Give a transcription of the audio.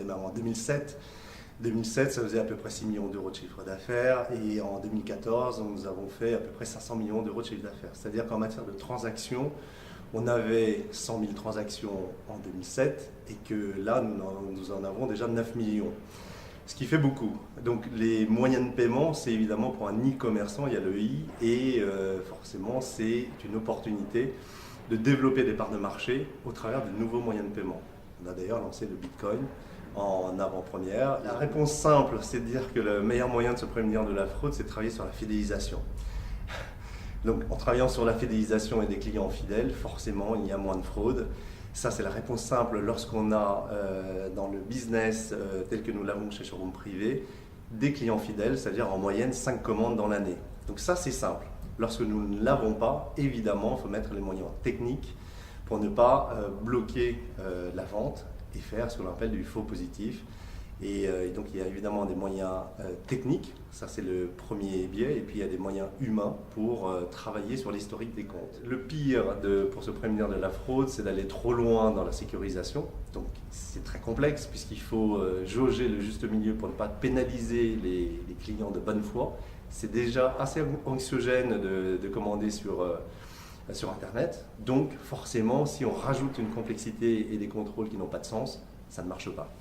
démarré en 2007. 2007, ça faisait à peu près 6 millions d'euros de chiffre d'affaires et en 2014, nous avons fait à peu près 500 millions d'euros de chiffre d'affaires. C'est-à-dire qu'en matière de transactions, on avait 100 000 transactions en 2007 et que là, nous en avons déjà 9 millions. Ce qui fait beaucoup. Donc les moyens de paiement, c'est évidemment pour un e-commerçant, il y a le i et forcément c'est une opportunité de développer des parts de marché au travers de nouveaux moyens de paiement. On a d'ailleurs lancé le Bitcoin en avant-première. La réponse simple, c'est de dire que le meilleur moyen de se prémunir de la fraude, c'est de travailler sur la fidélisation. Donc en travaillant sur la fidélisation et des clients fidèles, forcément il y a moins de fraude. Ça, c'est la réponse simple lorsqu'on a dans le business tel que nous l'avons chez Showroom Privé, des clients fidèles, c'est-à-dire en moyenne 5 commandes dans l'année. Donc ça, c'est simple. Lorsque nous ne l'avons pas, évidemment, il faut mettre les moyens techniques pour ne pas bloquer la vente et faire ce qu'on appelle du faux positif. Et donc il y a évidemment des moyens techniques, ça c'est le premier biais, et puis il y a des moyens humains pour travailler sur l'historique des comptes. Le pire pour se prémunir de la fraude, c'est d'aller trop loin dans la sécurisation. Donc c'est très complexe puisqu'il faut jauger le juste milieu pour ne pas pénaliser les clients de bonne foi. C'est déjà assez anxiogène de commander sur Internet. Donc forcément, si on rajoute une complexité et des contrôles qui n'ont pas de sens, ça ne marche pas.